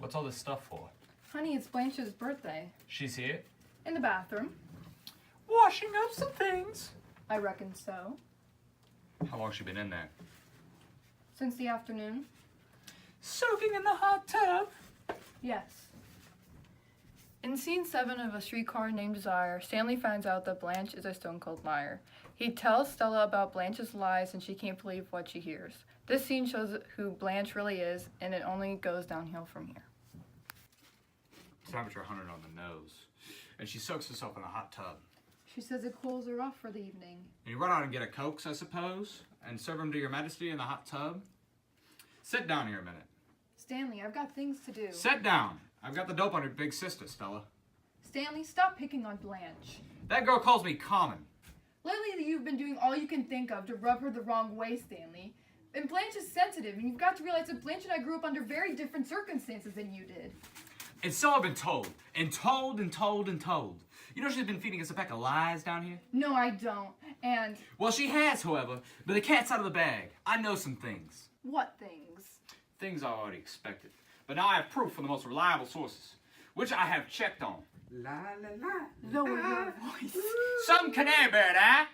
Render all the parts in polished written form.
What's all this stuff for? Honey, it's Blanche's birthday. She's here? In the bathroom. Washing up some things. I reckon so. How long's she been in there? Since the afternoon. Soaking in the hot tub. Yes. In scene 7 of A Streetcar Named Desire, Stanley finds out that Blanche is a stone-cold liar. He tells Stella about Blanche's lies and she can't believe what she hears. This scene shows who Blanche really is, and it only goes downhill from here. Temperature 100 on the nose. And she soaks herself in a hot tub. She says it cools her off for the evening. And you run out and get a Cokes, I suppose, and serve them to your majesty in the hot tub. Sit down here a minute. Stanley, I've got things to do. Sit down. I've got the dope on your big sister, Stella. Stanley, stop picking on Blanche. That girl calls me common. Lately, you've been doing all you can think of to rub her the wrong way, Stanley. And Blanche is sensitive, and you've got to realize that Blanche and I grew up under very different circumstances than you did. And so I've been told, and told, and told, and told. You know she's been feeding us a pack of lies down here? No, I don't. And... Well, she has, however, but the cat's out of the bag. I know some things. What things? Things I already expected. But now I have proof from the most reliable sources, which I have checked on. La la la. Lower your voice. Some canary bird, eh?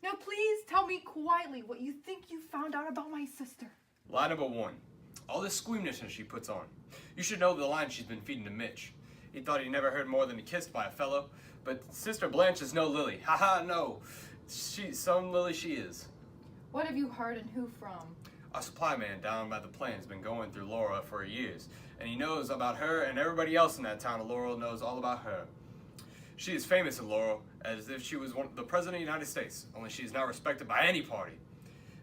Now please tell me quietly what you think you found out about my sister. Lie number 1. All this squeamishness she puts on. You should know the line she's been feeding to Mitch. He thought he never heard more than a kiss by a fellow, but Sister Blanche is no Lily. Haha, no. Some Lily she is. What have you heard and who from? A supply man down by the plains been going through Laura for years, and he knows about her, and everybody else in that town of Laurel knows all about her. She is famous in Laurel, as if she was the President of the United States, only she is not respected by any party.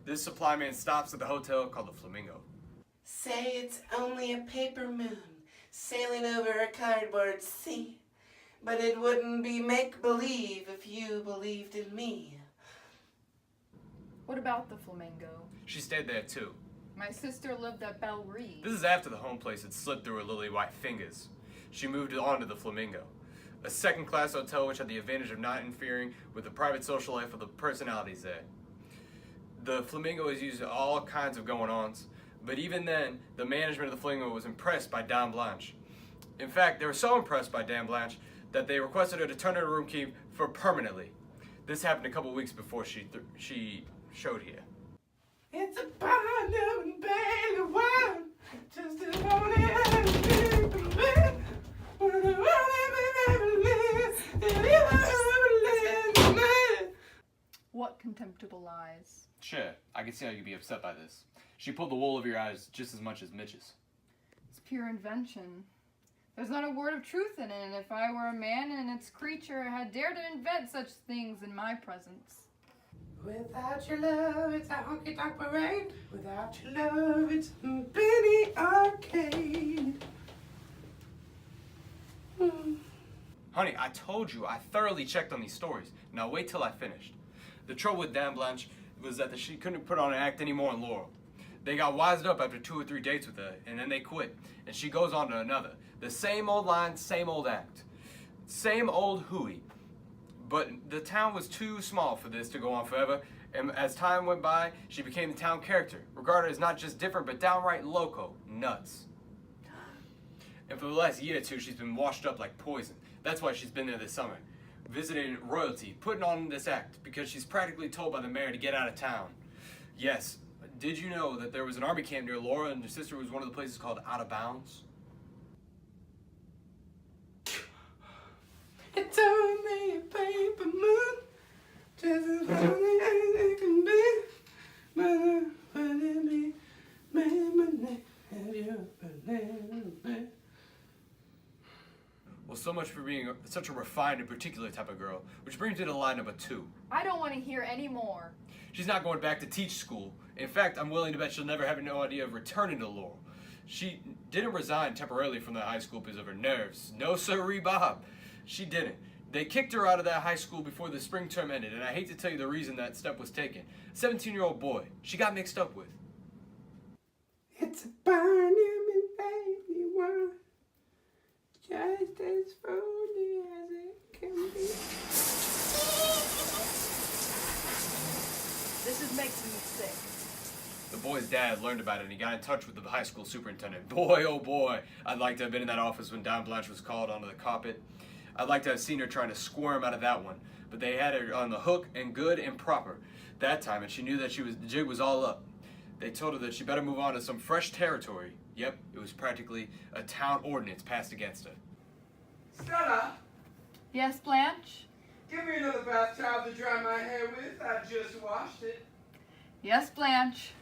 This supply man stops at the hotel called the Flamingo. Say it's only a paper moon sailing over a cardboard sea, but it wouldn't be make-believe if you believed in me. What about the Flamingo? She stayed there too. My sister lived at Belle Reed. This is after the home place had slipped through her lily white fingers. She moved on to the Flamingo, a second-class hotel which had the advantage of not interfering with the private social life of the personalities there. The Flamingo is used in all kinds of going-ons, but even then, the management of the Flamingo was impressed by Dame Blanche. In fact, they were so impressed by Dame Blanche that they requested her to turn her room key for permanently. This happened a couple weeks before she showed here. It's a bond of barely wine, just as lonely as What contemptible lies? Sure, I can see how you'd be upset by this. She pulled the wool over your eyes just as much as Mitch's. It's pure invention. There's not a word of truth in it, and if I were a man and its creature had dared to invent such things in my presence. Without your love, it's a honky-tonk parade. Without your love, it's a penny arcade. Honey, I told you, I thoroughly checked on these stories. Now wait till I finished. The trouble with Dame Blanche was that she couldn't put on an act anymore in Laurel. They got wised up after 2 or 3 dates with her, and then they quit. And she goes on to another. The same old line, same old act. Same old hooey. But the town was too small for this to go on forever, and as time went by, she became the town character, regarded as not just different, but downright loco, nuts. And for the last year or 2, she's been washed up like poison. That's why she's been there this summer, visiting royalty, putting on this act, because she's practically told by the mayor to get out of town. Yes, did you know that there was an army camp near Laura, and your sister was one of the places called Out of Bounds? It's only a paper moon, just as lonely as it can be. But would it be me, have you been? Well, so much for being such a refined and particular type of girl, which brings me to line number 2. I don't want to hear any more. She's not going back to teach school. In fact, I'm willing to bet she'll never have no idea of returning to Laurel. She didn't resign temporarily from that high school because of her nerves. No sirree, Bob. She didn't. They kicked her out of that high school before the spring term ended, and I hate to tell you the reason that step was taken. A 17-year-old boy she got mixed up with. It's a Barnum and Bailey world, just as phony as it can be. This is making me sick. The boy's dad learned about it and he got in touch with the high school superintendent. Boy, oh boy, I'd like to have been in that office when Dawn Blanche was called onto the carpet. I'd like to have seen her trying to squirm out of that one. But they had her on the hook and good and proper that time, and she knew that the jig was all up. They told her that she better move on to some fresh territory. Yep, it was practically a town ordinance passed against her. Stella, Yes, Blanche? give me another bath towel to dry my hair with. I just washed it. Yes, Blanche.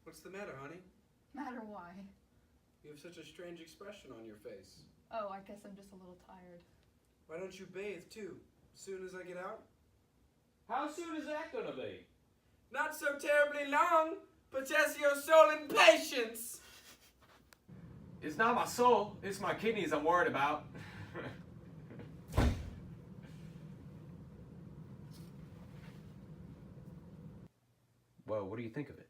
What's the matter, honey? Matter why? You have such a strange expression on your face. Oh, I guess I'm just a little tired. Why don't you bathe, too? Soon as I get out? How soon is that gonna be? Not so terribly long. Possess your soul in patience. It's not my soul, it's my kidneys I'm worried about. Well, what do you think of it?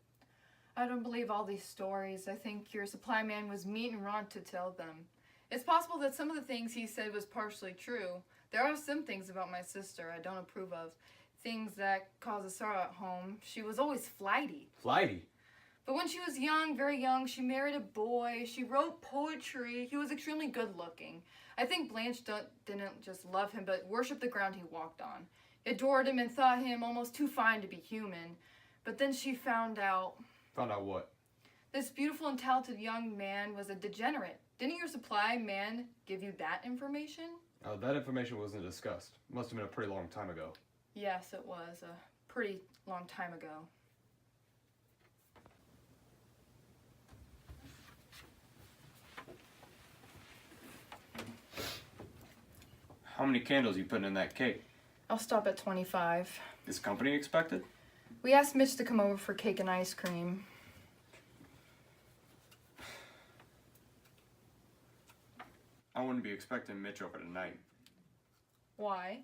I don't believe all these stories. I think your supply man was mean and wrong to tell them. It's possible that some of the things he said was partially true. There are some things about my sister I don't approve of. Things that cause a sorrow at home. She was always flighty. Flighty? But when she was young, very young, she married a boy. She wrote poetry. He was extremely good looking. I think Blanche didn't just love him, but worshiped the ground he walked on. Adored him and thought him almost too fine to be human. But then she found out... Found out what? This beautiful and talented young man was a degenerate. Didn't your supply man give you that information? Oh, that information wasn't discussed. Must have been a pretty long time ago. Yes, it was a pretty long time ago. How many candles you putting in that cake? I'll stop at 25. Is company expected? We asked Mitch to come over for cake and ice cream. I wouldn't be expecting Mitch over tonight. Why?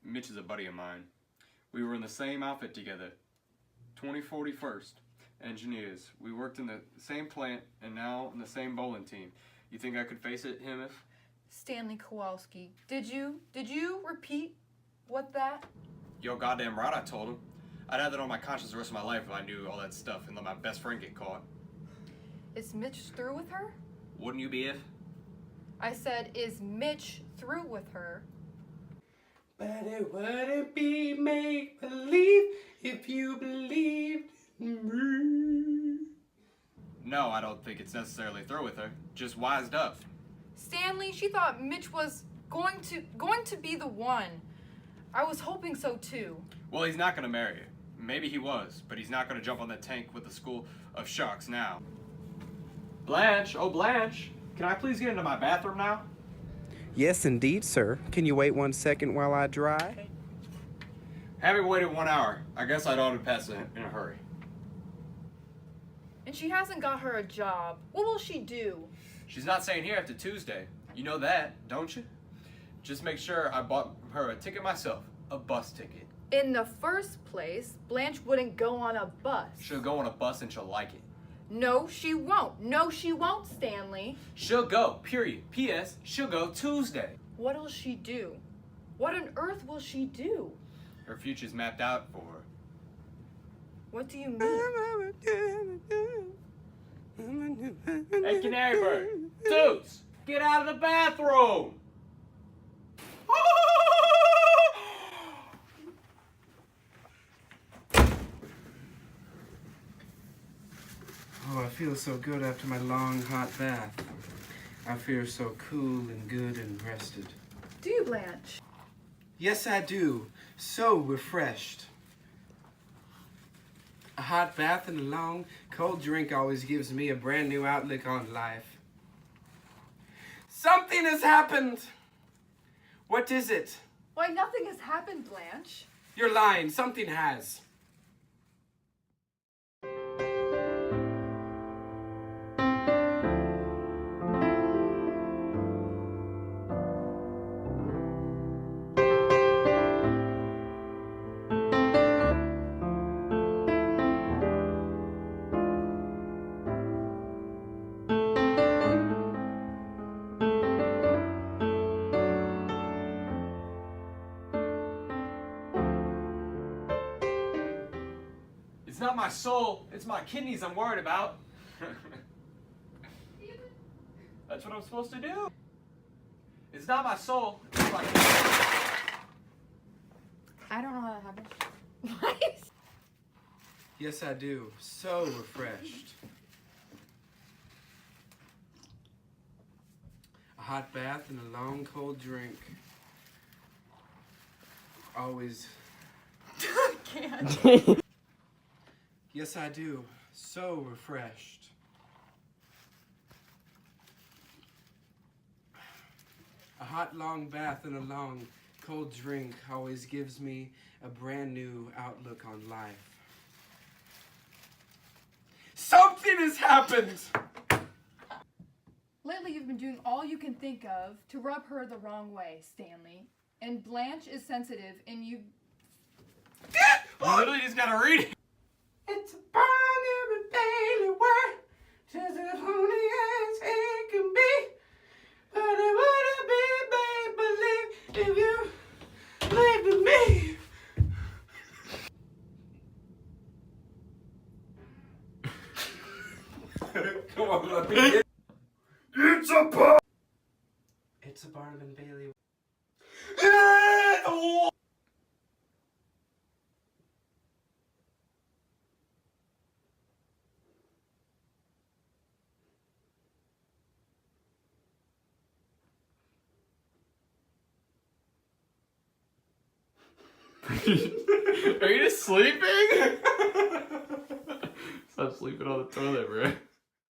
Mitch is a buddy of mine. We were in the same outfit together. 2041st. Engineers. We worked in the same plant and now in the same bowling team. You think I could face him if? Stanley Kowalski. Did you repeat what that? Yo, goddamn right I told him. I'd have that on my conscience the rest of my life if I knew all that stuff and let my best friend get caught. Is Mitch through with her? Wouldn't you be if? I said, is Mitch through with her? But it wouldn't be make-believe if you believed in me. No, I don't think it's necessarily through with her. Just wised up. Stanley, she thought Mitch was going to be the one. I was hoping so too. Well, he's not gonna marry her. Maybe he was, but he's not gonna jump on that tank with the school of sharks now. Blanche, oh Blanche, can I please get into my bathroom now? Yes, indeed, sir. Can you wait 1 second while I dry? Having waited 1 hour, I guess I'd ought to pass in a hurry. And she hasn't got her a job. What will she do? She's not staying here after Tuesday. You know that, don't you? Just make sure I bought her a ticket myself. A bus ticket. In the first place, Blanche wouldn't go on a bus. She'll go on a bus and she'll like it. No, she won't. No, she won't, Stanley. She'll go, period. P.S. She'll go Tuesday. What'll she do? What on earth will she do? Her future's mapped out for her. What do you mean? Hey, Canary Bird. Toots, get out of the bathroom! Oh, I feel so good after my long, hot bath. I feel so cool and good and rested. Do you, Blanche? Yes, I do. So refreshed. A hot bath and a long, cold drink always gives me a brand new outlook on life. Something has happened! What is it? Why, nothing has happened, Blanche. You're lying. Something has. It's not my soul, it's my kidneys I'm worried about. That's what I'm supposed to do. It's not my soul, it's my kidneys. I don't know how that happened. What? Yes, I do. So refreshed. A hot bath and a long cold drink. Always. I can't. Yes, I do. So refreshed. A hot long bath and a long cold drink always gives me a brand new outlook on life. Something has happened! Lately, you've been doing all you can think of to rub her the wrong way, Stanley. And Blanche is sensitive, and you. You literally just gotta read it. It's a burning daily work, just as horny as it can be. But it wouldn't be make believe if you believed in me. Come on, let me get. It's a bar. It's a Barnum and Bailey. Are you just sleeping? Stop sleeping on the toilet, bro.